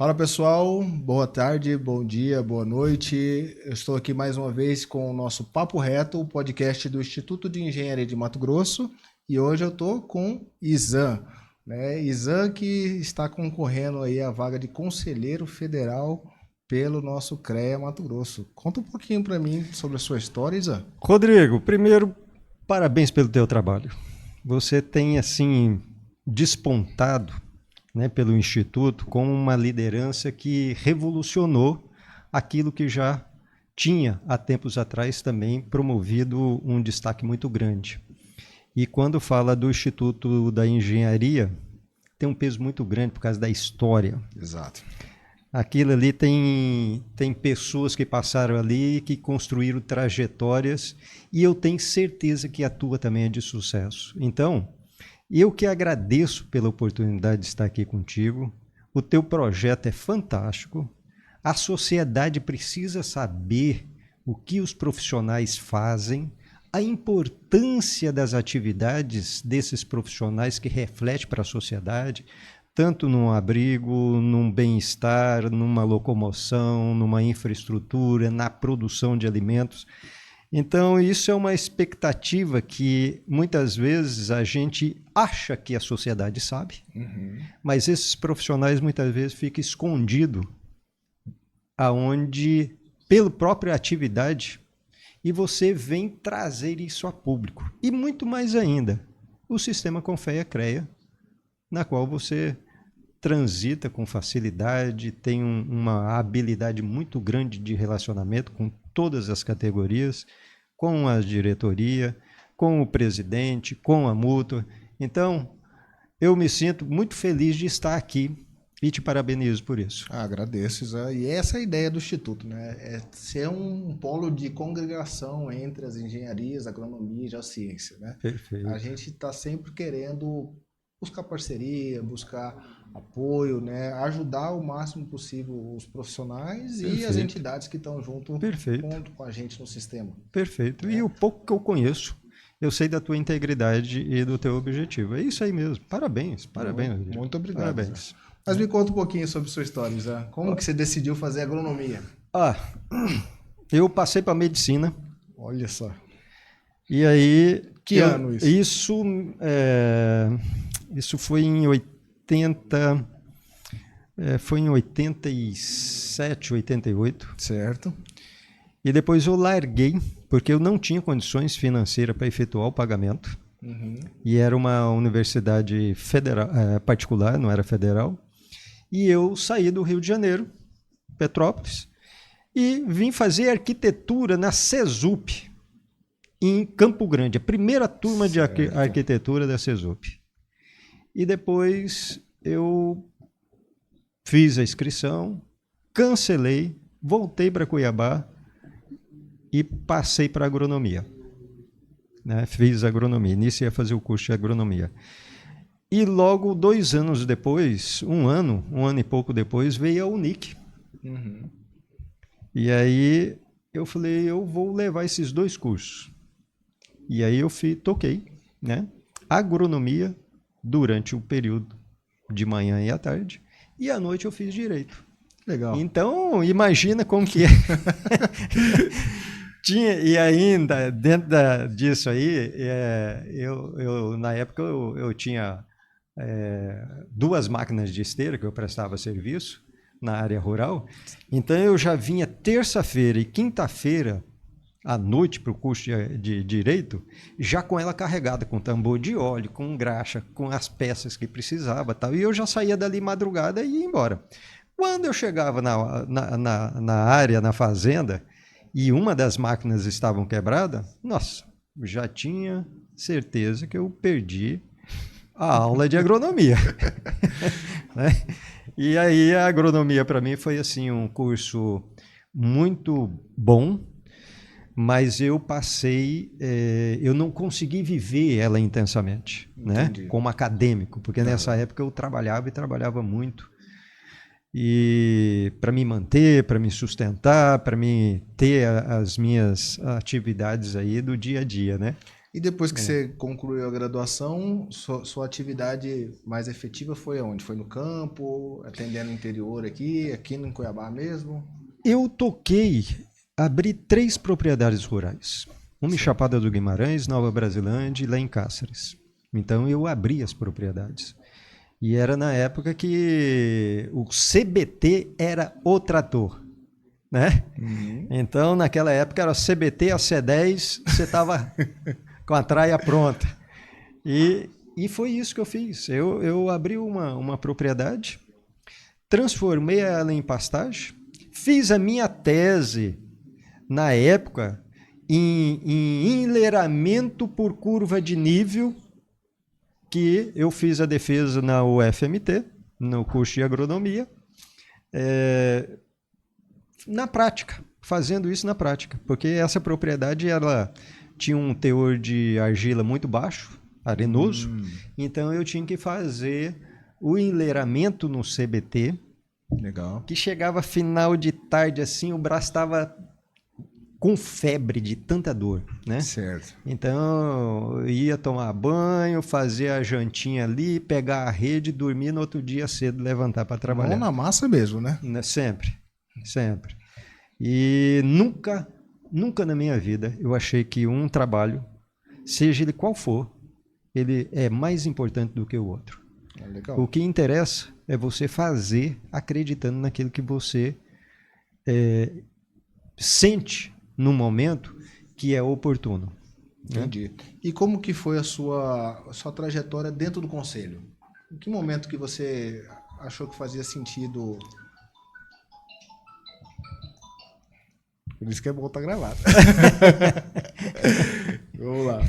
Fala pessoal, boa tarde, bom dia, boa noite. Eu estou aqui mais uma vez com o nosso Papo Reto, o podcast do Instituto de Engenharia de Mato Grosso. E hoje eu estou com Izan, né? Izan que está concorrendo aí à vaga de conselheiro federal pelo nosso CREA Mato Grosso. Conta um pouquinho para mim sobre a sua história, Izan. Rodrigo, primeiro, parabéns pelo teu trabalho. Você tem, assim, despontado, né, pelo Instituto com uma liderança que revolucionou aquilo que já tinha, há tempos atrás, também promovido um destaque muito grande. E quando fala do Instituto da Engenharia, tem um peso muito grande por causa da história. Exato. Aquilo ali tem pessoas que passaram ali, que construíram trajetórias, e eu tenho certeza que a tua também é de sucesso. Então, eu que agradeço pela oportunidade de estar aqui contigo. O teu projeto é fantástico. A sociedade precisa saber o que os profissionais fazem, a importância das atividades desses profissionais que reflete para a sociedade, tanto num abrigo, num bem-estar, numa locomoção, numa infraestrutura, na produção de alimentos. Então, isso é uma expectativa que muitas vezes a gente acha que a sociedade sabe, mas esses profissionais muitas vezes ficam escondidos aonde, pela própria atividade, e você vem trazer isso a público. E muito mais ainda, o sistema Confea-CREA, na qual você transita com facilidade, tem uma habilidade muito grande de relacionamento com todas as categorias, com a diretoria, com o presidente, com a mútua. Então, eu me sinto muito feliz de estar aqui e te parabenizo por isso. Agradeço, Zé. E essa é a ideia do Instituto, né? É ser um polo de congregação entre as engenharias, a agronomia e a ciência, né? Perfeito. A gente está sempre querendo buscar parceria, buscar apoio, né? Ajudar o máximo possível os profissionais e as entidades que estão junto com a gente no sistema. Perfeito. E o pouco que eu conheço, eu sei da tua integridade e do teu objetivo. É isso aí mesmo. Parabéns, parabéns. Muito obrigado. Parabéns. Zé. Mas me conta um pouquinho sobre sua história, Zé. Como que você decidiu fazer agronomia? Eu passei para medicina. Olha só. E aí... Que ano isso? Isso foi em 80... foi em 87, 88. Certo. E depois eu larguei, porque eu não tinha condições financeiras para efetuar o pagamento. E era uma universidade federal, particular, não era federal. E eu saí do Rio de Janeiro, Petrópolis, e vim fazer arquitetura na CESUP, em Campo Grande, a primeira turma de arquitetura da CESUP. E depois eu fiz a inscrição, cancelei, voltei para Cuiabá e passei para agronomia. Né? Fiz agronomia, iniciei a fazer o curso de agronomia. E logo 2 anos depois, um ano e pouco depois, veio a Unic. E aí eu falei, eu vou levar esses 2 cursos. E aí eu toquei, né? Agronomia durante o período de manhã e à tarde, e à noite eu fiz direito. Legal. Então, imagina como que é. E ainda, dentro disso aí, na época eu tinha 2 máquinas de esteira que eu prestava serviço na área rural. Então eu já vinha terça-feira e quinta-feira à noite para o curso de Direito, já com ela carregada, com tambor de óleo, com graxa, com as peças que precisava, tal. E eu já saía dali madrugada e ia embora. Quando eu chegava na área, na fazenda, e uma das máquinas estavam quebrada, nossa, já tinha certeza que eu perdi a aula de agronomia. Né? E aí a agronomia para mim foi assim um curso muito bom, mas eu eu não consegui viver ela intensamente, né? Como acadêmico, porque nessa época eu trabalhava muito. E para me manter, para me sustentar, para me ter as minhas atividades aí do dia a dia, né? E depois que você concluiu a graduação, sua atividade mais efetiva foi aonde? Foi no campo, atendendo o interior aqui no Cuiabá mesmo? Eu abri 3 propriedades rurais. Uma em Chapada do Guimarães, Nova Brasilândia e lá em Cáceres. Então eu abri as propriedades. E era na época que o CBT era o trator, né? Uhum. Então naquela época era CBT a C10, você estava com a traia pronta. E foi isso que eu fiz. Eu abri uma propriedade, transformei ela em pastagem, fiz a minha tese na época em enleiramento por curva de nível, que eu fiz a defesa na UFMT, no curso de agronomia, na prática, fazendo isso na prática, porque essa propriedade ela tinha um teor de argila muito baixo, arenoso, então eu tinha que fazer o enleiramento no CBT. Legal. Que chegava final de tarde assim, o braço estava com febre de tanta dor, né? Certo. Então eu ia tomar banho, fazer a jantinha ali, pegar a rede, dormir no outro dia cedo, levantar para trabalhar. Mão na massa mesmo, né? Sempre, sempre. E nunca na minha vida eu achei que um trabalho, seja ele qual for, ele é mais importante do que o outro. Legal. O que interessa é você fazer acreditando naquilo que você sente no momento que é oportuno. Entendi. Né? E como que foi a sua trajetória dentro do conselho? Em que momento que você achou que fazia sentido? Por isso que é bom estar gravado. Vamos lá.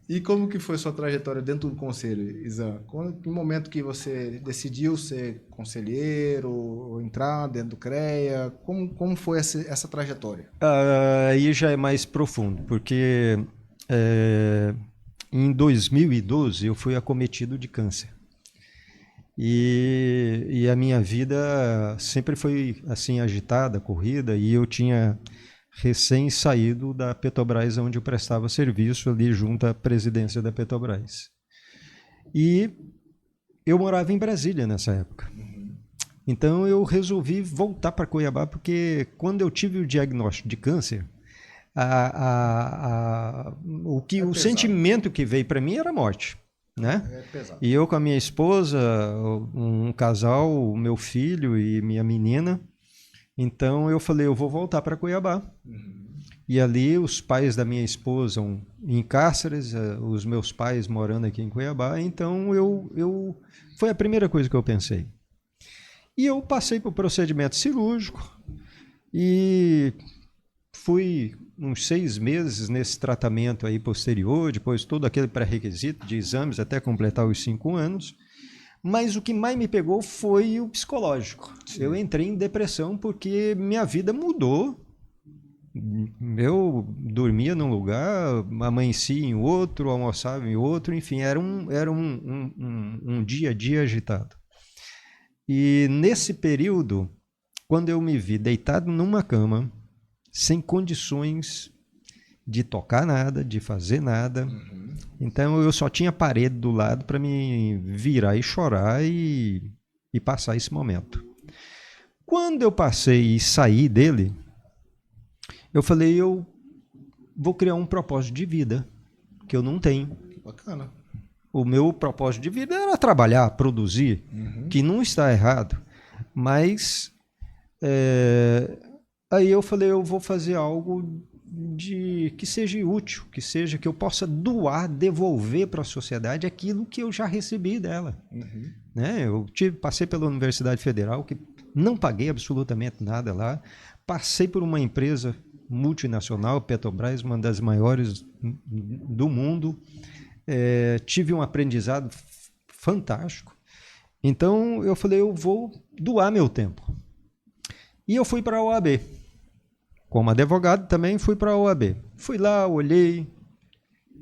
E como que foi a sua trajetória dentro do conselho, Izan? Que momento que você decidiu ser conselheiro, ou entrar dentro do CREA? Como foi essa trajetória? Aí já é mais profundo, porque em 2012 eu fui acometido de câncer. E a minha vida sempre foi assim agitada, corrida, e eu tinha recém saído da Petrobras, onde eu prestava serviço ali junto à presidência da Petrobras. E eu morava em Brasília nessa época. Então eu resolvi voltar para Cuiabá, porque quando eu tive o diagnóstico de câncer, o sentimento que veio para mim era morte. Né? É pesado. E eu com a minha esposa, um casal, o meu filho e minha menina. Então eu falei, eu vou voltar para Cuiabá. E ali os pais da minha esposa em Cáceres, os meus pais morando aqui em Cuiabá. Então foi a primeira coisa que eu pensei. E eu passei para o procedimento cirúrgico e fui uns 6 meses nesse tratamento aí posterior, depois todo aquele pré-requisito de exames até completar os 5 anos. Mas o que mais me pegou foi o psicológico. Sim. Eu entrei em depressão porque minha vida mudou. Eu dormia num lugar, amanhecia em outro, almoçava em outro, enfim, era um dia a dia agitado. E nesse período, quando eu me vi deitado numa cama, sem condições de tocar nada, de fazer nada. Então eu só tinha parede do lado para me virar e chorar e passar esse momento. Quando eu passei e saí dele, eu falei, eu vou criar um propósito de vida que eu não tenho. Bacana. O meu propósito de vida era trabalhar, produzir, que não está errado, mas aí eu falei, eu vou fazer algo que seja útil, que eu possa doar, devolver para a sociedade aquilo que eu já recebi dela. Né? Eu passei pela Universidade Federal, que não paguei absolutamente nada lá, passei por uma empresa multinacional, Petrobras, uma das maiores do mundo, tive um aprendizado fantástico. Então eu falei, eu vou doar meu tempo. E eu fui para a OAB. Como advogado também fui para a OAB. Fui lá, olhei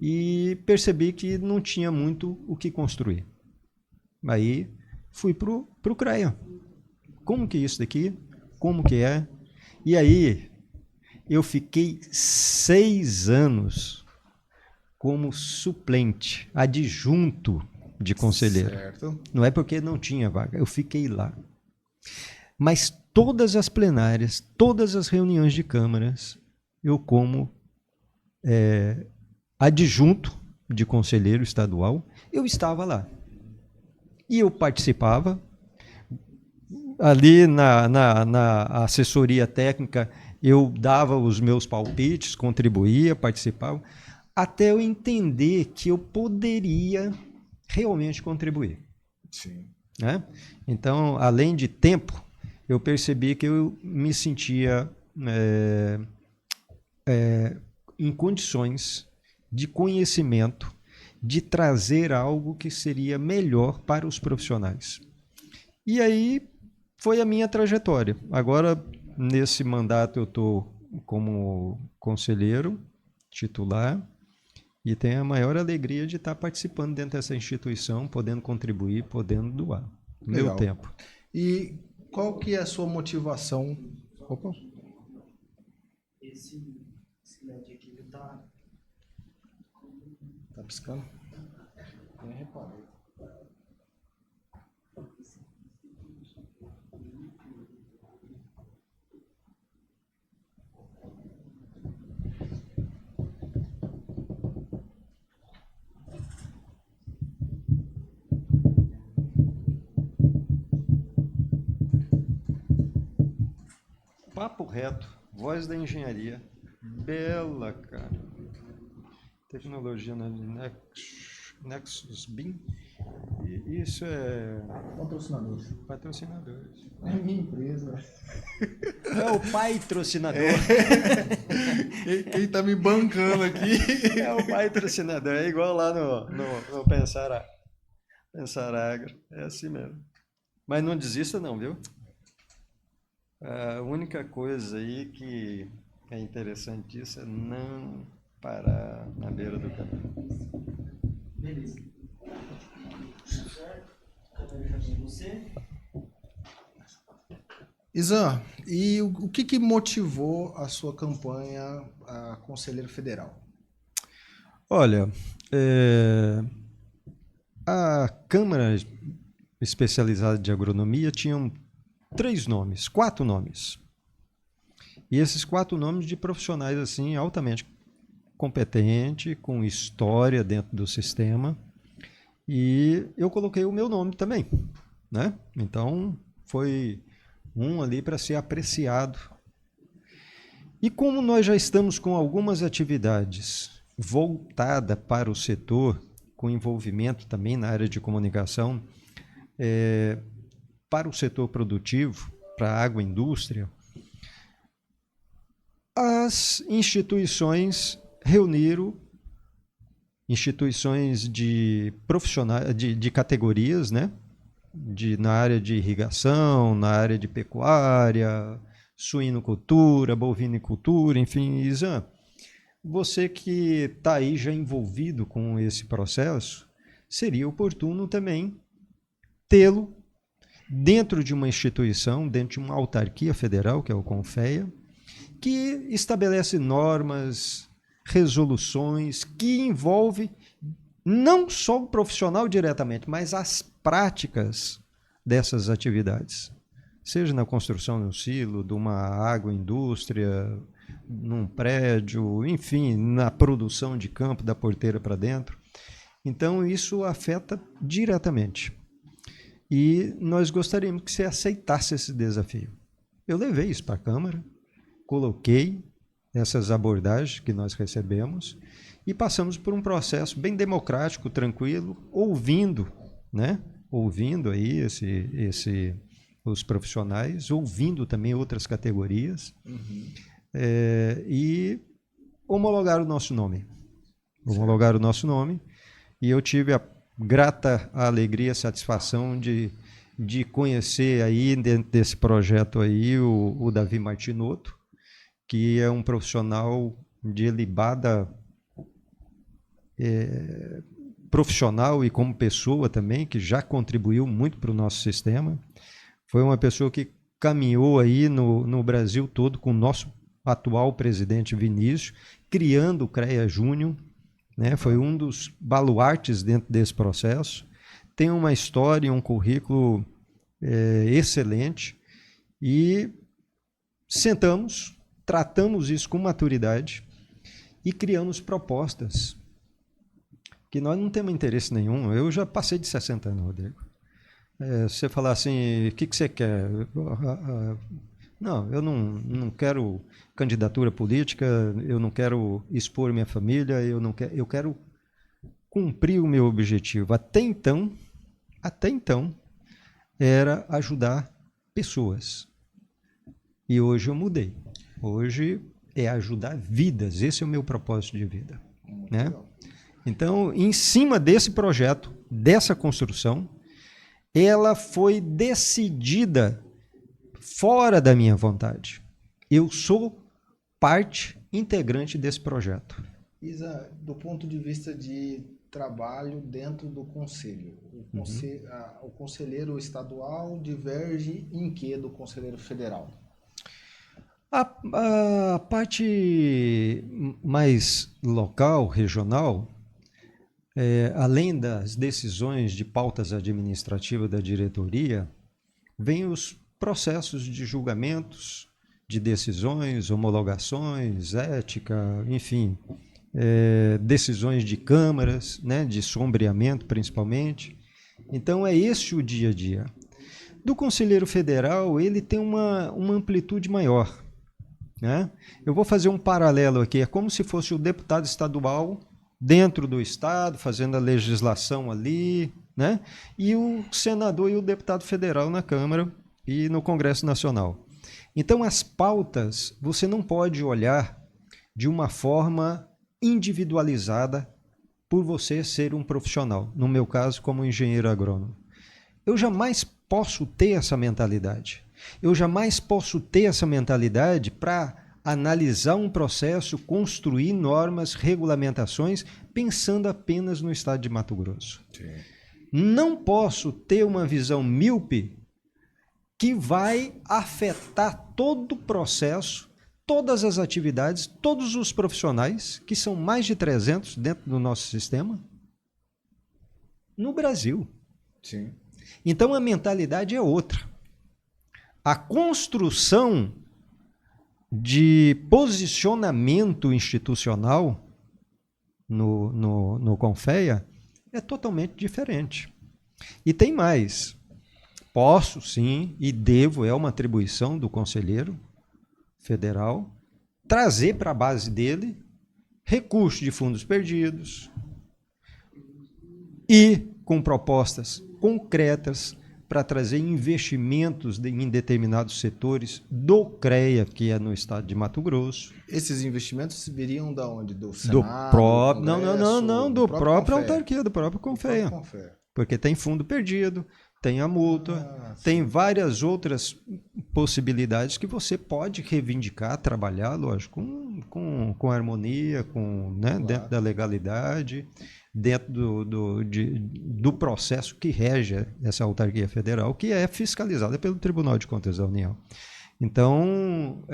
e percebi que não tinha muito o que construir. Aí fui para o CREA. Como que é isso daqui? Como que é? E aí eu fiquei 6 anos como suplente, adjunto de conselheiro. Certo. Não é porque não tinha vaga, eu fiquei lá. Mas todas as plenárias, todas as reuniões de câmaras, eu como adjunto de conselheiro estadual, eu estava lá. E eu participava. Ali na assessoria técnica, eu dava os meus palpites, contribuía, participava, até eu entender que eu poderia realmente contribuir. Sim. Né? Então, além de tempo, eu percebi que eu me sentia em condições de conhecimento, de trazer algo que seria melhor para os profissionais. E aí foi a minha trajetória. Agora, nesse mandato, eu estou como conselheiro titular e tenho a maior alegria de estar participando dentro dessa instituição, podendo contribuir, podendo doar Legal. meu tempo. E qual que é a sua motivação? Opa. Esse LED aqui tá Piscando? Nem reparei. Papo reto, voz da engenharia. Bela, cara. Tecnologia na Nexus BIM. Isso é patrocinadores. É minha empresa. É o patrocinador. Quem tá me bancando aqui? É o patrocinador. É igual lá no Pensar Agro. É assim mesmo. Mas não desista não, viu? A única coisa aí que é interessante disso é não parar na beira do caminho. beleza. Certo? Câmera já tem você. Isan, e o que motivou a sua campanha a conselheiro federal? Olha, a Câmara Especializada de Agronomia tinha 4 nomes. E esses 4 nomes de profissionais assim altamente competentes, com história dentro do sistema. E eu coloquei o meu nome também, né? Então foi um ali para ser apreciado. E como nós já estamos com algumas atividades voltadas para o setor, com envolvimento também na área de comunicação, para o setor produtivo, para a agroindústria, as instituições reuniram instituições de profissionais, de categorias, né? Na área de irrigação, na área de pecuária, suinocultura, bovinicultura, enfim. Isan, você que está aí já envolvido com esse processo, seria oportuno também tê-lo dentro de uma instituição, dentro de uma autarquia federal, que é o CONFEA, que estabelece normas, resoluções, que envolve não só o profissional diretamente, mas as práticas dessas atividades. Seja na construção de um silo, de uma agroindústria, num prédio, enfim, na produção de campo, da porteira para dentro. Então, isso afeta diretamente. E nós gostaríamos que você aceitasse esse desafio. Eu levei isso para a Câmara, coloquei essas abordagens que nós recebemos e passamos por um processo bem democrático, tranquilo, ouvindo, né? Ouvindo aí os profissionais, ouvindo também outras categorias, e homologar o nosso nome. Homologar o nosso nome, e eu tive a grata alegria, a satisfação de conhecer aí dentro desse projeto aí o Davi Martinotto, que é um profissional de ilibada profissional e como pessoa também, que já contribuiu muito para o nosso sistema. Foi uma pessoa que caminhou aí no Brasil todo com o nosso atual presidente Vinícius, criando o CREA Júnior, né? Foi um dos baluartes dentro desse processo. Tem uma história, um currículo excelente e sentamos, tratamos isso com maturidade e criamos propostas que nós não temos interesse nenhum. Eu já passei de 60 anos, Rodrigo. Você falar assim, o que você quer? Não, eu não quero candidatura política, eu não quero expor minha família, eu quero cumprir o meu objetivo. Até então, era ajudar pessoas. E hoje eu mudei. Hoje é ajudar vidas. Esse é o meu propósito de vida, né? Então, em cima desse projeto, dessa construção, ela foi decidida fora da minha vontade. Eu sou parte integrante desse projeto. Isa, do ponto de vista de trabalho dentro do conselho, o conselheiro estadual diverge em que do conselheiro federal? A parte mais local, regional, além das decisões de pautas administrativas da diretoria, vem os processos de julgamentos, de decisões, homologações, ética, enfim, decisões de câmaras, né, de sombreamento principalmente. Então é esse o dia a dia. Do conselheiro federal, ele tem uma amplitude maior, né? Eu vou fazer um paralelo aqui, é como se fosse o deputado estadual dentro do estado, fazendo a legislação ali, né? E o senador e o deputado federal na Câmara e no Congresso Nacional. Então, as pautas, você não pode olhar de uma forma individualizada por você ser um profissional, no meu caso, como engenheiro agrônomo. Eu jamais posso ter essa mentalidade. Eu jamais posso ter essa mentalidade para analisar um processo, construir normas, regulamentações, pensando apenas no estado de Mato Grosso. Sim. Não posso ter uma visão míope que vai afetar todo o processo, todas as atividades, todos os profissionais, que são mais de 300 dentro do nosso sistema, no Brasil. Sim. Então a mentalidade é outra. A construção de posicionamento institucional no Confea é totalmente diferente. E tem mais. Posso, sim, e devo, é uma atribuição do conselheiro federal, trazer para a base dele recursos de fundos perdidos e com propostas concretas para trazer investimentos em determinados setores do CREA, que é no estado de Mato Grosso. Esses investimentos viriam da onde? Do Senado? Do próprio, Congresso, não, do próprio autarquia, do próprio Confea. Porque tem fundo perdido, tem a multa, tem várias outras possibilidades que você pode reivindicar, trabalhar, lógico, com harmonia, né, claro, dentro da legalidade, dentro do processo que rege essa autarquia federal, que é fiscalizada pelo Tribunal de Contas da União. Então,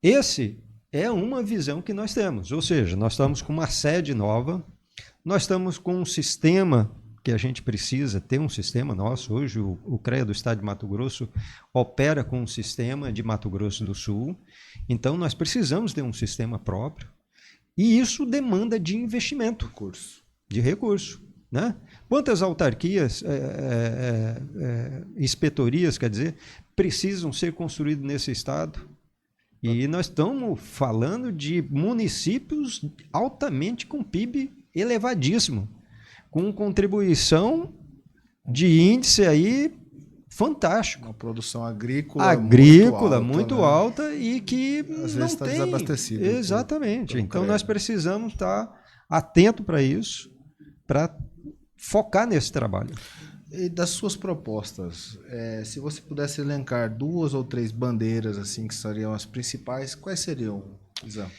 esse é uma visão que nós temos, ou seja, nós estamos com uma sede nova, nós estamos com um sistema que a gente precisa ter, um sistema nosso. Hoje o CREA do estado de Mato Grosso opera com um sistema de Mato Grosso do Sul, então nós precisamos ter um sistema próprio, e isso demanda de investimento, de recurso, né? Quantas autarquias, inspetorias, quer dizer, precisam ser construídas nesse estado? E nós estamos falando de municípios altamente com PIB elevadíssimo, com contribuição de índice aí fantástico. Uma produção agrícola muito alta e que às não vezes está tem. Desabastecido. Exatamente. Então nós precisamos estar atento para isso, para focar nesse trabalho. E das suas propostas, se você pudesse elencar 2 ou 3 bandeiras assim que seriam as principais, quais seriam, Isa?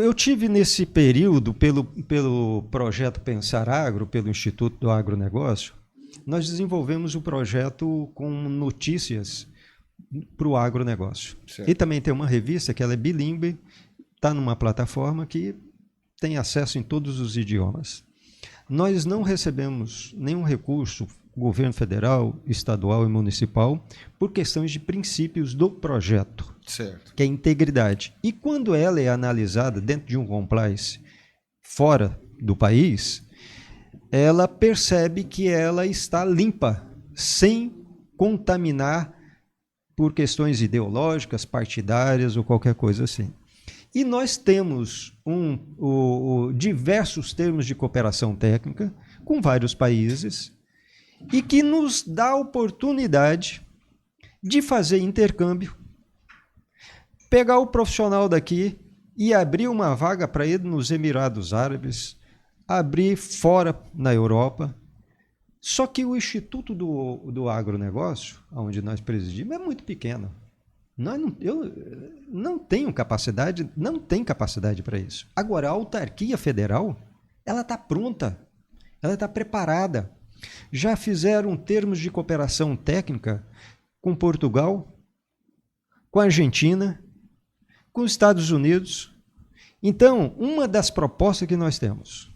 Eu tive nesse período, pelo projeto Pensar Agro, pelo Instituto do Agronegócio, nós desenvolvemos um projeto com notícias para o agronegócio. Certo. E também tem uma revista que ela é bilíngue, está numa plataforma que tem acesso em todos os idiomas. Nós não recebemos nenhum recurso, governo federal, estadual e municipal, por questões de princípios do projeto, Certo. que é a integridade. E quando ela é analisada dentro de um compliance fora do país, ela percebe que ela está limpa, sem contaminar por questões ideológicas, partidárias ou qualquer coisa assim. E nós temos diversos termos de cooperação técnica com vários países e que nos dá a oportunidade de fazer intercâmbio, pegar o profissional daqui e abrir uma vaga para ele nos Emirados Árabes, abrir fora na Europa. Só que o Instituto do Agronegócio, onde nós presidimos, é muito pequeno. Eu não tenho capacidade, não tem capacidade para isso. Agora, a autarquia federal, ela está pronta, ela está preparada. Já fizeram termos de cooperação técnica com Portugal, com a Argentina, com os Estados Unidos. Então, uma das propostas que nós temos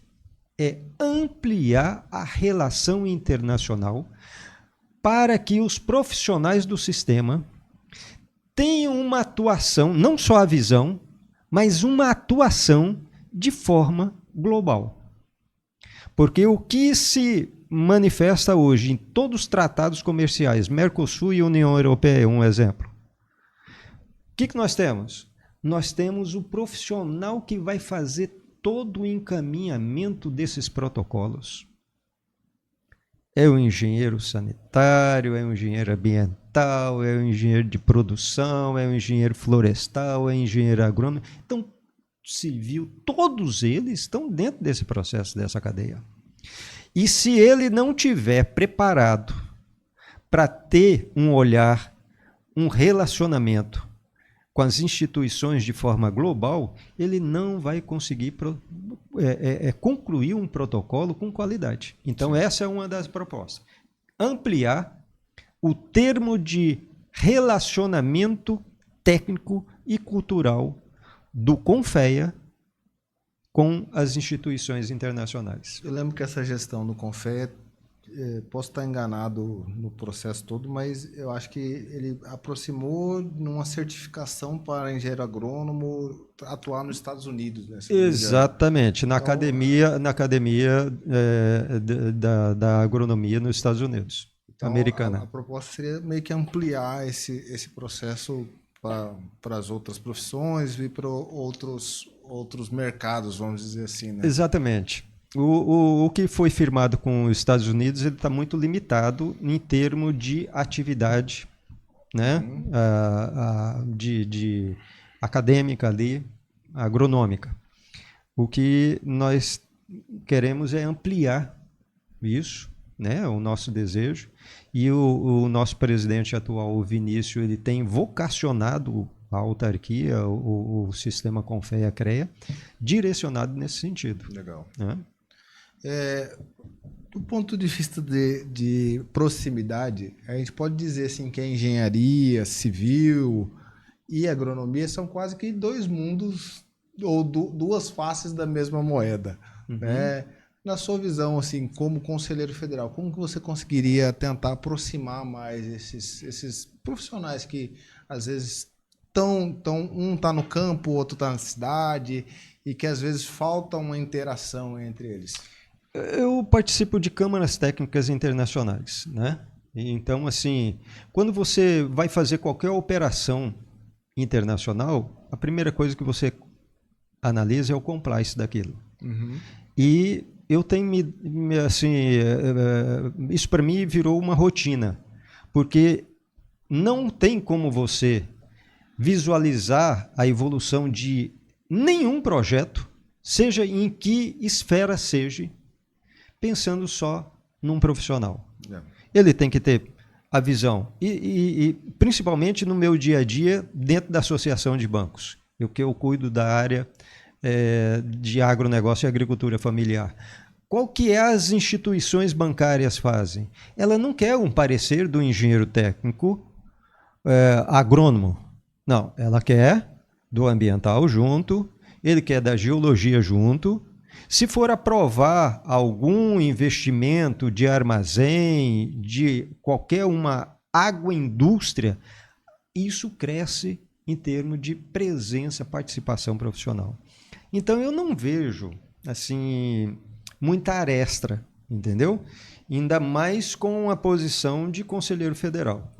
é ampliar a relação internacional para que os profissionais do sistema tenham uma atuação, não só a visão, mas uma atuação de forma global. Porque o que se manifesta hoje em todos os tratados comerciais, Mercosul e União Europeia, um exemplo. O que nós temos? Nós temos o profissional que vai fazer todo o encaminhamento desses protocolos. É o engenheiro sanitário, é o engenheiro ambiental, é o engenheiro de produção, é o engenheiro florestal, é o engenheiro agrônomo. Então, civil, todos eles estão dentro desse processo, dessa cadeia. E se ele não tiver preparado para ter um olhar, um relacionamento com as instituições de forma global, ele não vai conseguir concluir um protocolo com qualidade. Então, essa é uma das propostas. Ampliar o termo de relacionamento técnico e cultural do CONFEA com as instituições internacionais. Eu lembro que essa gestão do CONFEA, posso estar enganado no processo todo, mas eu acho que ele aproximou numa certificação para engenheiro agrônomo atuar nos Estados Unidos. Né? Exatamente, na academia da agronomia nos Estados Unidos, então, americana. A proposta seria meio que ampliar esse processo para as outras profissões e para outros mercados, vamos dizer assim. Né? Exatamente. O que foi firmado com os Estados Unidos está muito limitado em termos de atividade, né? De acadêmica ali, agronômica. O que nós queremos é ampliar isso, né? O nosso desejo. E o nosso presidente atual, o Vinícius, ele tem vocacionado a autarquia, o sistema CONFEA-CREA, direcionado nesse sentido. Legal. Né? Do ponto de vista de proximidade, a gente pode dizer assim, que a engenharia civil e a agronomia são quase que dois mundos ou duas faces da mesma moeda. Uhum. Né? Na sua visão, assim, como conselheiro federal, como que você conseguiria tentar aproximar mais esses profissionais que às vezes um está no campo, o outro está na cidade e que às vezes falta uma interação entre eles? Eu participo de câmaras técnicas internacionais, né? Então, assim, quando você vai fazer qualquer operação internacional, a primeira coisa que você analisa é o compliance daquilo. Uhum. E eu tenho isso para mim virou uma rotina, porque não tem como você visualizar a evolução de nenhum projeto, seja em que esfera seja, pensando só num profissional. Ele tem que ter a visão, e principalmente no meu dia a dia, dentro da associação de bancos, eu cuido da área de agronegócio e agricultura familiar. Qual que as instituições bancárias fazem? Ela não quer um parecer do engenheiro técnico agrônomo. Não, ela quer do ambiental junto ele quer da geologia junto. Se for aprovar algum investimento de armazém, de qualquer uma agroindústria, isso cresce em termos de presença, participação profissional. Então eu não vejo assim muita aresta, entendeu? Ainda mais com a posição de conselheiro federal.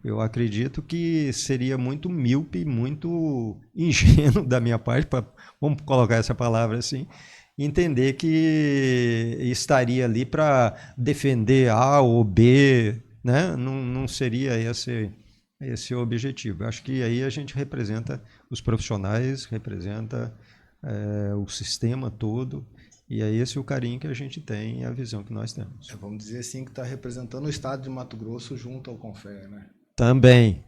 Eu acredito que seria muito míope, muito ingênuo da minha parte, vamos colocar essa palavra assim, entender que estaria ali para defender A ou B, né? Não seria esse o objetivo. Eu acho que aí a gente representa os profissionais, representa o sistema todo, e é esse o carinho que a gente tem e a visão que nós temos. Vamos dizer assim que está representando o estado de Mato Grosso junto ao Confea, né? Também.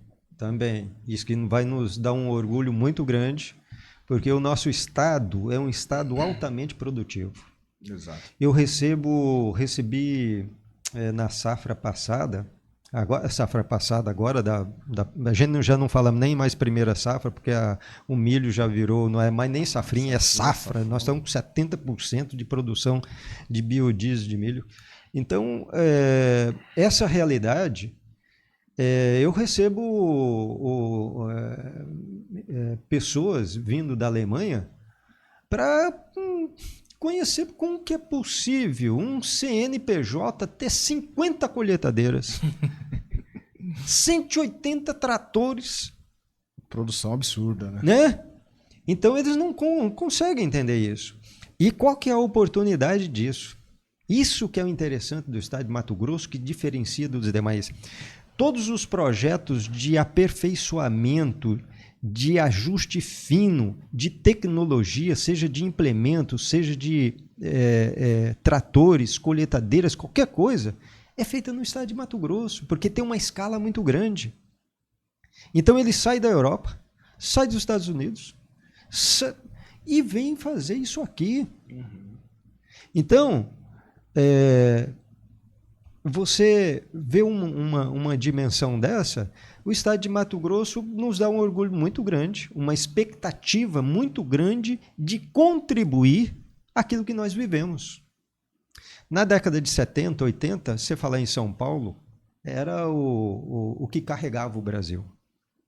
Isso que vai nos dar um orgulho muito grande, porque o nosso estado é um estado altamente produtivo. Exato. Eu recebi na safra passada, agora a gente já não fala nem mais primeira safra, porque o milho já virou, não é mais nem safrinha, é safra. Nós estamos com 70% de produção de biodiesel de milho. Então, essa realidade, eu recebo pessoas vindo da Alemanha para conhecer como que é possível um CNPJ ter 50 colheitadeiras, 180 tratores. Produção absurda, né? Então eles não conseguem entender isso. E qual que é a oportunidade disso? Isso que é o interessante do estado de Mato Grosso, que diferencia dos demais. Todos os projetos de aperfeiçoamento, de ajuste fino, de tecnologia, seja de implementos, seja de tratores, colheitadeiras, qualquer coisa, é feita no estado de Mato Grosso, porque tem uma escala muito grande. Então ele sai da Europa, sai dos Estados Unidos e vem fazer isso aqui. Então, você vê uma dimensão dessa, o estado de Mato Grosso nos dá um orgulho muito grande, uma expectativa muito grande de contribuir aquilo que nós vivemos. Na década de 70, 80, você falar em São Paulo, era o que carregava o Brasil,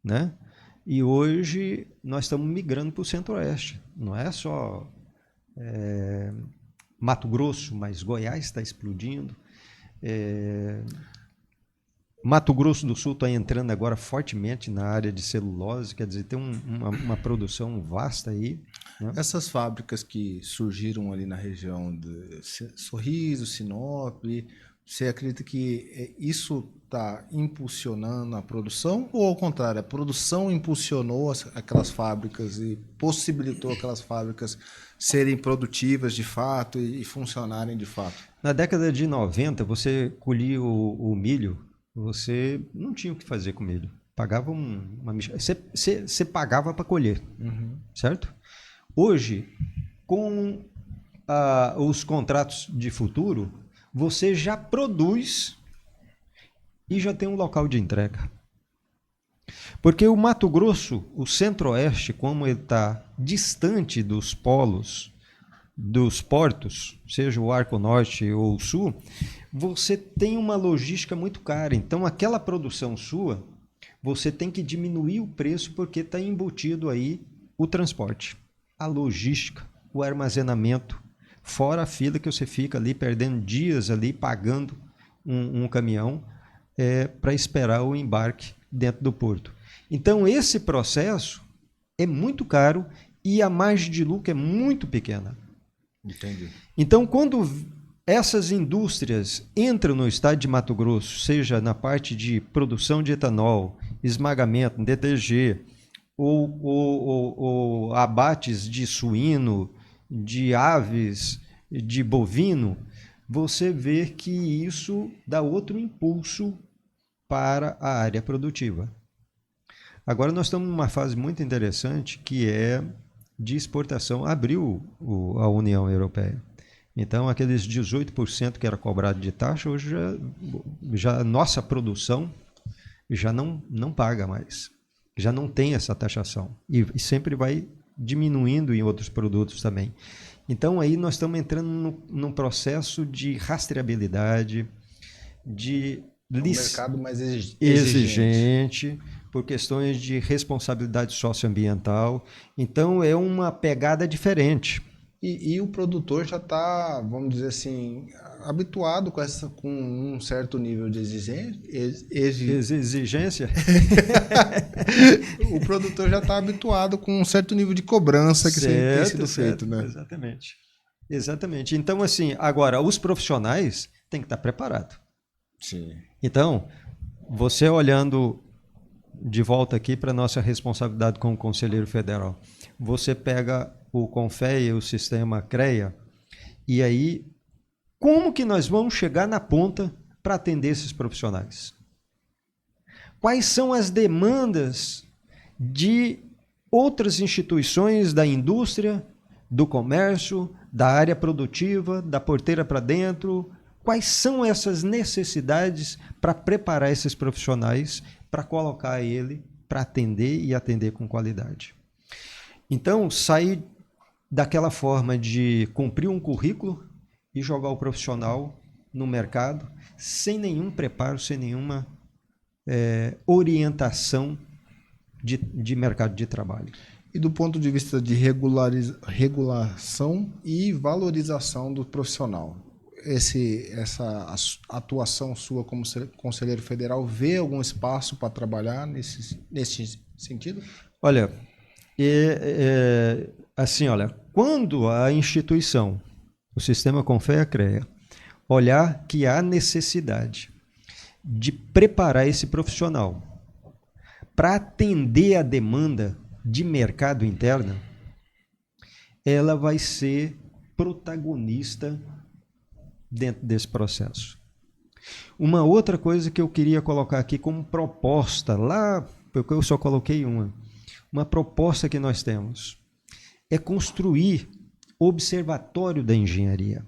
né? E hoje nós estamos migrando para o Centro-Oeste. Não é só Mato Grosso, mas Goiás está explodindo. Mato Grosso do Sul está entrando agora fortemente na área de celulose, quer dizer, tem uma produção vasta aí, né? Essas fábricas que surgiram ali na região de Sorriso, Sinop, você acredita que isso está impulsionando a produção ou ao contrário, a produção impulsionou aquelas fábricas e possibilitou aquelas fábricas serem produtivas de fato e funcionarem de fato? Na década de 90, você colhia o milho, você não tinha o que fazer com milho. Pagava você pagava para colher, certo? Hoje, com os contratos de futuro, você já produz e já tem um local de entrega. Porque o Mato Grosso, o Centro-Oeste, como ele está distante dos polos, dos portos, seja o Arco Norte ou o Sul, você tem uma logística muito cara. Então, aquela produção sua, você tem que diminuir o preço porque está embutido aí o transporte, a logística, o armazenamento, fora a fila que você fica ali perdendo dias ali pagando um caminhão para esperar o embarque dentro do porto. Então, esse processo é muito caro e a margem de lucro é muito pequena. Entendi. Então, quando essas indústrias entram no estado de Mato Grosso, seja na parte de produção de etanol, esmagamento, DDG, ou abates de suíno, de aves, de bovino, você vê que isso dá outro impulso para a área produtiva. Agora nós estamos numa fase muito interessante que é de exportação. Abriu a União Europeia. Então, aqueles 18% que era cobrado de taxa, hoje já nossa produção já não paga mais. Já não tem essa taxação. E sempre vai diminuindo em outros produtos também. Então, aí nós estamos entrando num processo de rastreabilidade, de um mercado mais exigente, por questões de responsabilidade socioambiental. Então, é uma pegada diferente. E o produtor já está, vamos dizer assim, habituado com um certo nível de exigência. O produtor já está habituado com um certo nível de cobrança que tem sido feito, né? Exatamente. Então, assim, agora, os profissionais têm que estar preparados. Sim. Então, você olhando de volta aqui para a nossa responsabilidade como conselheiro federal, você pega o CONFEA, o sistema CREA, e aí, como que nós vamos chegar na ponta para atender esses profissionais? Quais são as demandas de outras instituições da indústria, do comércio, da área produtiva, da porteira para dentro? Quais são essas necessidades para preparar esses profissionais para colocar ele para atender e atender com qualidade? Então, sair daquela forma de cumprir um currículo e jogar o profissional no mercado sem nenhum preparo, sem nenhuma orientação de mercado de trabalho. E do ponto de vista de regulação e valorização do profissional, essa atuação sua como conselheiro federal vê algum espaço para trabalhar nesse sentido? Olha, assim, quando a instituição, o sistema CONFEA-CREA, olhar que há necessidade de preparar esse profissional para atender a demanda de mercado interno, ela vai ser protagonista dentro desse processo. Uma outra coisa que eu queria colocar aqui como proposta, lá, porque eu só coloquei uma proposta que nós temos, é construir observatório da engenharia.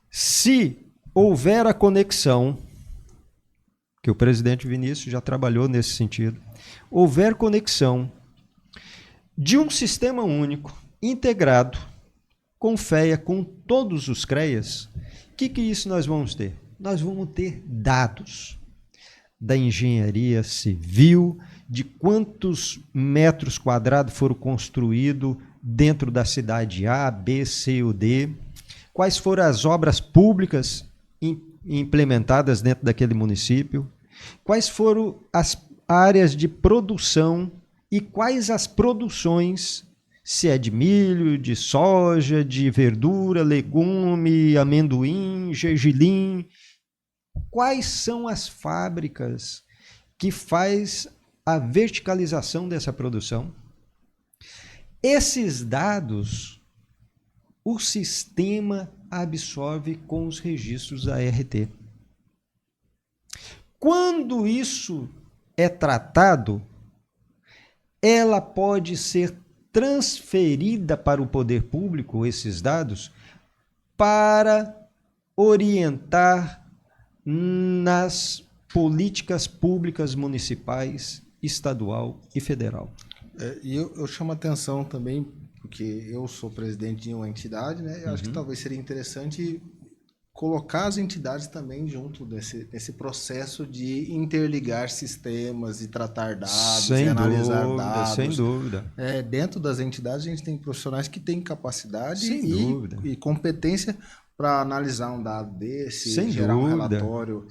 Se houver a conexão, que o presidente Vinícius já trabalhou nesse sentido, houver conexão de um sistema único, integrado, CONFEA, com todos os CREAs, o que isso nós vamos ter? Nós vamos ter dados da engenharia civil, de quantos metros quadrados foram construídos dentro da cidade A, B, C ou D, quais foram as obras públicas implementadas dentro daquele município, quais foram as áreas de produção e quais as produções, se é de milho, de soja, de verdura, legume, amendoim, gergelim, quais são as fábricas que faz a verticalização dessa produção. Esses dados o sistema absorve com os registros da ART. Quando isso é tratado, ela pode ser transferida para o poder público, esses dados, para orientar nas políticas públicas municipais, estadual e federal. E eu chamo a atenção também, porque eu sou presidente de uma entidade, né? Eu acho que talvez seria interessante colocar as entidades também junto desse processo de interligar sistemas e tratar dados, e analisar dados. Sem dúvida. Dentro das entidades a gente tem profissionais que têm capacidade e competência para analisar um dado desse, gerar um relatório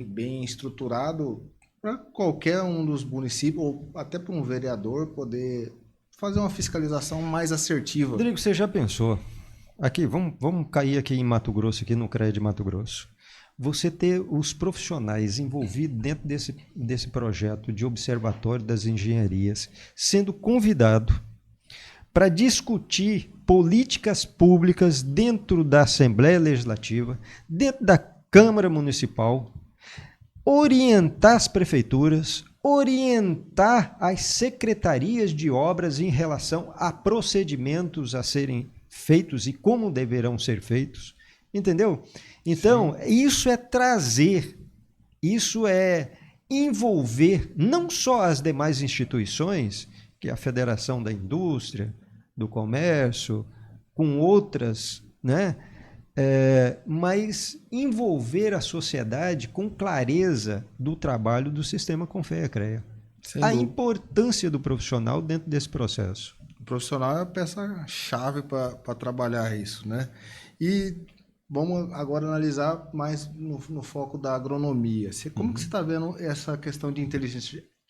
bem estruturado para qualquer um dos municípios ou até para um vereador poder fazer uma fiscalização mais assertiva. Rodrigo, você já pensou? Aqui, vamos cair aqui em Mato Grosso, aqui no CREA de Mato Grosso. Você ter os profissionais envolvidos dentro desse projeto de observatório das engenharias, sendo convidado para discutir políticas públicas dentro da Assembleia Legislativa, dentro da Câmara Municipal, orientar as prefeituras, orientar as secretarias de obras em relação a procedimentos a serem feitos e como deverão ser feitos, entendeu? Então, isso é trazer, isso é envolver não só as demais instituições que é a Federação da Indústria, do Comércio, com outras, né? Mas envolver a sociedade com clareza do trabalho do sistema Confeia-CREA. A importância do profissional dentro desse processo. O profissional é a peça-chave para trabalhar isso, né? E vamos agora analisar mais no foco da agronomia. Como que você está vendo essa questão de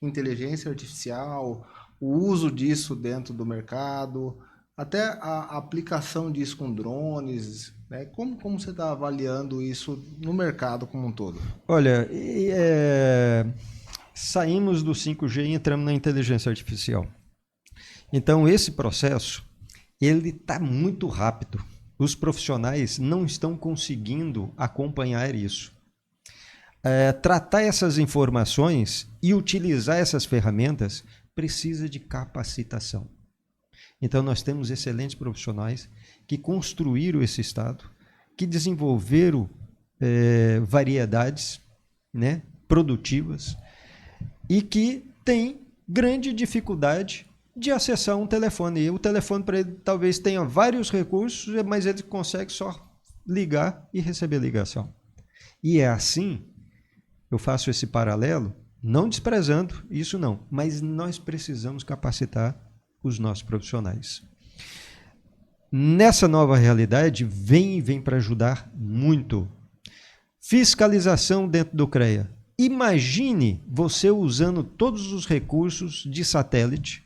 inteligência artificial, o uso disso dentro do mercado, até a aplicação disso com drones, né? Como você está avaliando isso no mercado como um todo? Olha, saímos do 5G e entramos na inteligência artificial. Então, esse processo, ele está muito rápido. Os profissionais não estão conseguindo acompanhar isso. Tratar essas informações e utilizar essas ferramentas precisa de capacitação. Então, nós temos excelentes profissionais que construíram esse estado, que desenvolveram variedades, né, produtivas e que têm grande dificuldade de acessar um telefone. E o telefone para ele talvez tenha vários recursos, mas ele consegue só ligar e receber ligação. E é assim, eu faço esse paralelo, não desprezando isso não, mas nós precisamos capacitar os nossos profissionais. Nessa nova realidade, vem para ajudar muito. Fiscalização dentro do CREA. Imagine você usando todos os recursos de satélite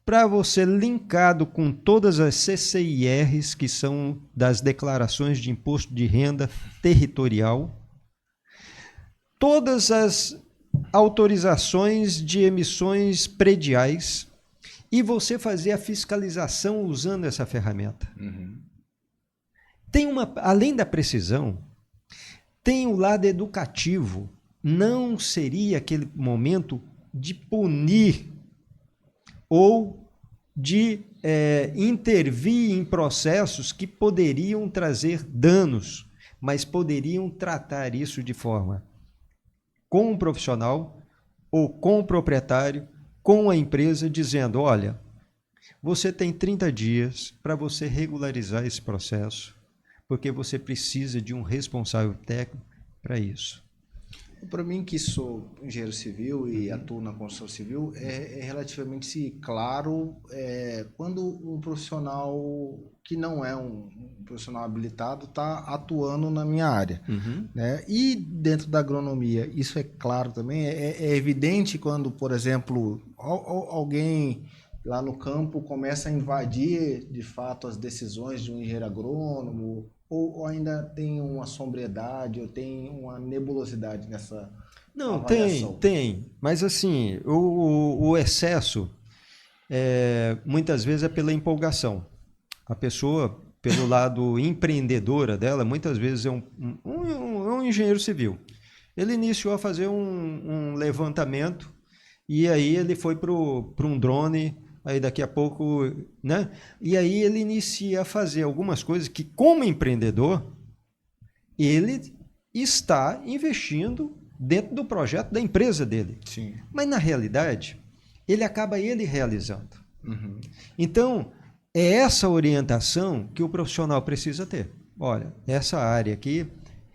para você linkado com todas as CCIRs, que são das declarações de imposto de renda territorial, todas as autorizações de emissões prediais, e você fazer a fiscalização usando essa ferramenta. Tem além da precisão, tem o lado educativo. Não seria aquele momento de punir ou de intervir em processos que poderiam trazer danos, mas poderiam tratar isso de forma com o profissional ou com o proprietário, com a empresa, dizendo, olha, você tem 30 dias para você regularizar esse processo, porque você precisa de um responsável técnico para isso. Para mim, que sou engenheiro civil e atuo na construção civil, é relativamente claro quando um profissional que não é um profissional habilitado está atuando na minha área. Né? E dentro da agronomia, isso é claro também, é evidente quando, por exemplo, alguém lá no campo começa a invadir, de fato, as decisões de um engenheiro agrônomo, ou ainda tem uma sobriedade, ou tem uma nebulosidade nessa avaliação? Tem. Mas assim, o excesso, muitas vezes é pela empolgação. A pessoa, pelo lado empreendedora dela, muitas vezes é um engenheiro civil. Ele iniciou a fazer um levantamento e aí ele foi para um drone. Aí daqui a pouco, né? E aí ele inicia a fazer algumas coisas que, como empreendedor, ele está investindo dentro do projeto da empresa dele. Sim. Mas, na realidade, ele acaba realizando. Então, é essa orientação que o profissional precisa ter. Olha, essa área aqui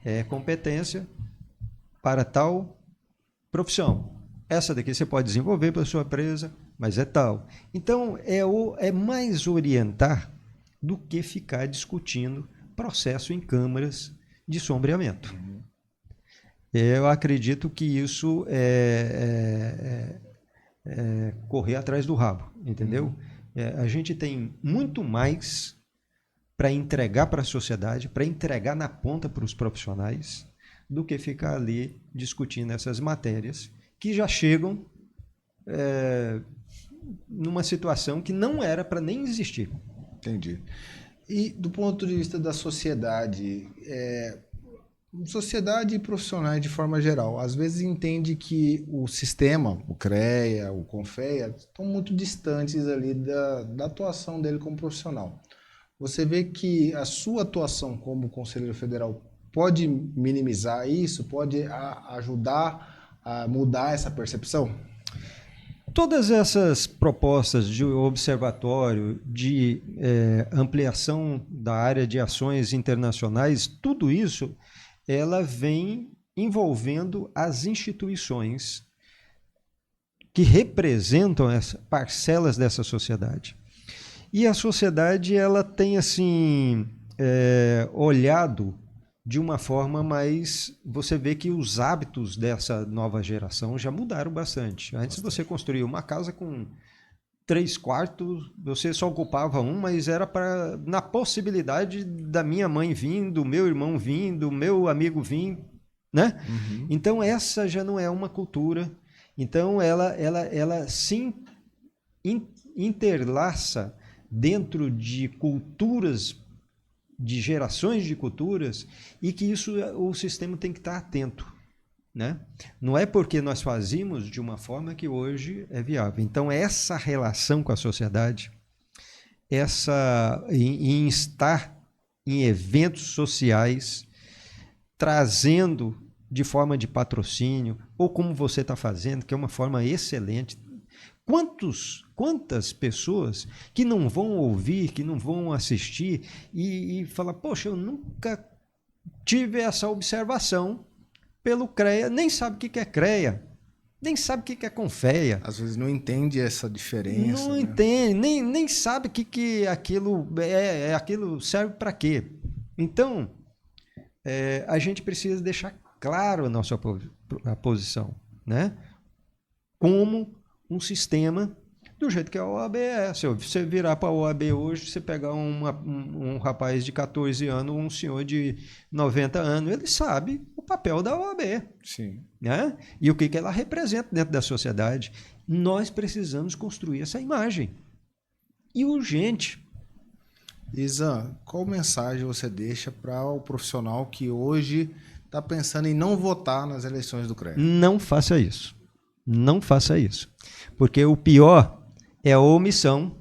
é competência para tal profissão. Essa daqui você pode desenvolver para a sua empresa, mas é tal. Então, é mais orientar do que ficar discutindo processo em câmaras de sombreamento. Eu acredito que isso é correr atrás do rabo, entendeu? A gente tem muito mais para entregar para a sociedade, para entregar na ponta para os profissionais, do que ficar ali discutindo essas matérias que já chegam numa situação que não era para nem existir. Entendi. E do ponto de vista da sociedade, sociedade e profissionais de forma geral, às vezes entende que o sistema, o CREA, o Confeia, estão muito distantes ali da atuação dele como profissional. Você vê que a sua atuação como conselheiro federal pode minimizar isso, pode ajudar a mudar essa percepção? Todas essas propostas de observatório, de ampliação da área de ações internacionais, tudo isso, ela vem envolvendo as instituições que representam parcelas dessa sociedade. E a sociedade, ela tem assim olhado de uma forma mais... Você vê que os hábitos dessa nova geração já mudaram bastante. Antes você construía uma casa com 3 quartos, você só ocupava um, mas era na possibilidade da minha mãe vir, do meu irmão vir, do meu amigo vir, né? Uhum. Então essa já não é uma cultura. Então ela se interlaça dentro de culturas, de gerações de culturas, e que isso o sistema tem que estar atento, né? Não é porque nós fazíamos de uma forma que hoje é viável. Então essa relação com a sociedade, em estar em eventos sociais, trazendo de forma de patrocínio, ou como você está fazendo, que é uma forma excelente. Quantas pessoas que não vão ouvir, que não vão assistir e falar, poxa, eu nunca tive essa observação pelo CREA, nem sabe o que é CREA, nem sabe o que é Confeia. Às vezes não entende essa diferença. Não né? entende, nem sabe que aquilo aquilo serve para quê. Então, a gente precisa deixar claro a nossa posição, né? Como um sistema do jeito que a OAB é. Se você virar para a OAB hoje, você pegar um rapaz de 14 anos, um senhor de 90 anos, ele sabe o papel da OAB. Sim. Né? E o que ela representa dentro da sociedade. Nós precisamos construir essa imagem. E urgente. Isa, qual mensagem você deixa para o profissional que hoje está pensando em não votar nas eleições do CREA? Não faça isso. Não faça isso. Porque o pior é a omissão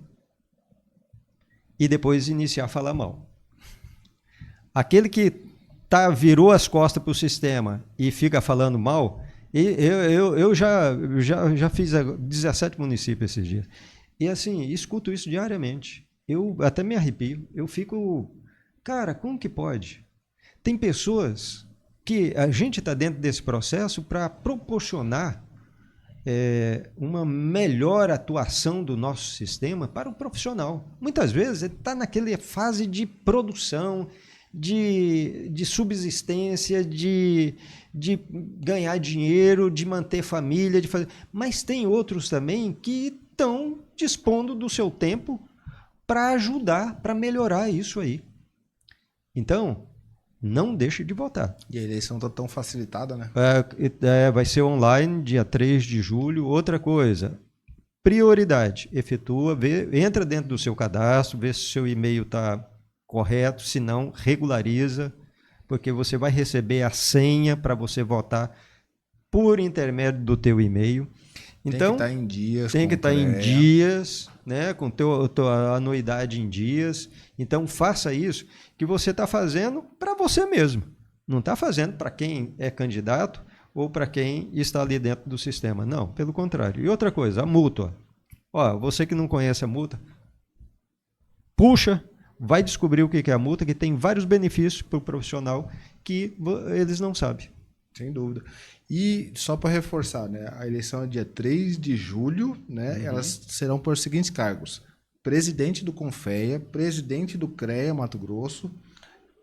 e depois iniciar a falar mal. Aquele que virou as costas para o sistema e fica falando mal, eu já fiz 17 municípios esses dias. E assim, escuto isso diariamente. Eu até me arrepio. Eu fico, cara, como que pode? Tem pessoas que a gente está dentro desse processo para proporcionar uma melhor atuação do nosso sistema para o profissional. Muitas vezes ele está naquela fase de produção, de subsistência, de ganhar dinheiro, de manter família, de fazer. Mas tem outros também que estão dispondo do seu tempo para ajudar, para melhorar isso aí. Então, não deixe de votar. E a eleição está tão facilitada, né? Vai ser online, dia 3 de julho. Outra coisa, prioridade. Efetua, entra dentro do seu cadastro, vê se o seu e-mail está correto, se não, regulariza, porque você vai receber a senha para você votar por intermédio do teu e-mail. Então, tem que estar em dias. Tem que estar em dias, né, com tua anuidade em dias. Então, faça isso que você está fazendo para você mesmo. Não está fazendo para quem é candidato ou para quem está ali dentro do sistema. Não, pelo contrário. E outra coisa, a multa. Você que não conhece a multa, puxa, vai descobrir o que é a multa, que tem vários benefícios para o profissional que eles não sabem. Sem dúvida. E só para reforçar, né, a eleição é dia 3 de julho, né, elas serão por seguintes cargos: presidente do Confeia, presidente do CREA Mato Grosso,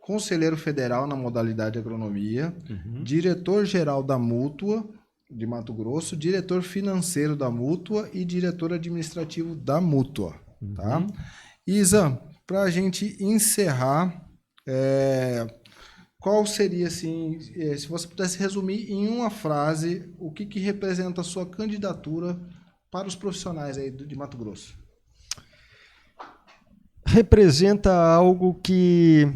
conselheiro federal na modalidade agronomia, diretor-geral da Mútua de Mato Grosso, diretor financeiro da Mútua e diretor administrativo da Mútua. Tá? Isa, para a gente encerrar, qual seria, assim, se você pudesse resumir em uma frase, o que representa a sua candidatura para os profissionais aí de Mato Grosso? Representa algo que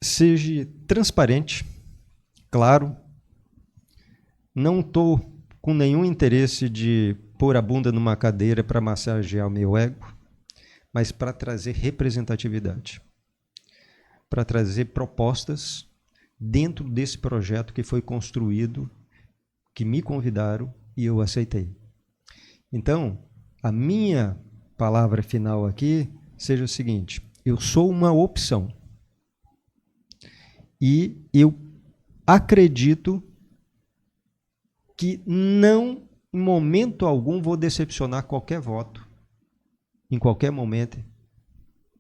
seja transparente, claro. Não estou com nenhum interesse de pôr a bunda numa cadeira para massagear o meu ego, mas para trazer representatividade, para trazer propostas dentro desse projeto que foi construído, que me convidaram e eu aceitei. Então, a minha palavra final aqui seja o seguinte: eu sou uma opção. E eu acredito que não, em momento algum, vou decepcionar qualquer voto, em qualquer momento,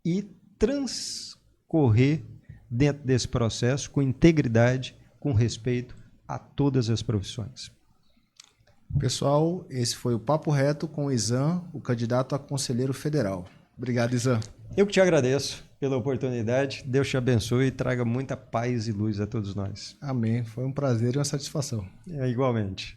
e transcorrer dentro desse processo com integridade, com respeito a todas as profissões. Pessoal, esse foi o Papo Reto com o Izan, o candidato a conselheiro federal. Obrigado, Izan. Eu que te agradeço pela oportunidade. Deus te abençoe e traga muita paz e luz a todos nós. Amém. Foi um prazer e uma satisfação. Igualmente.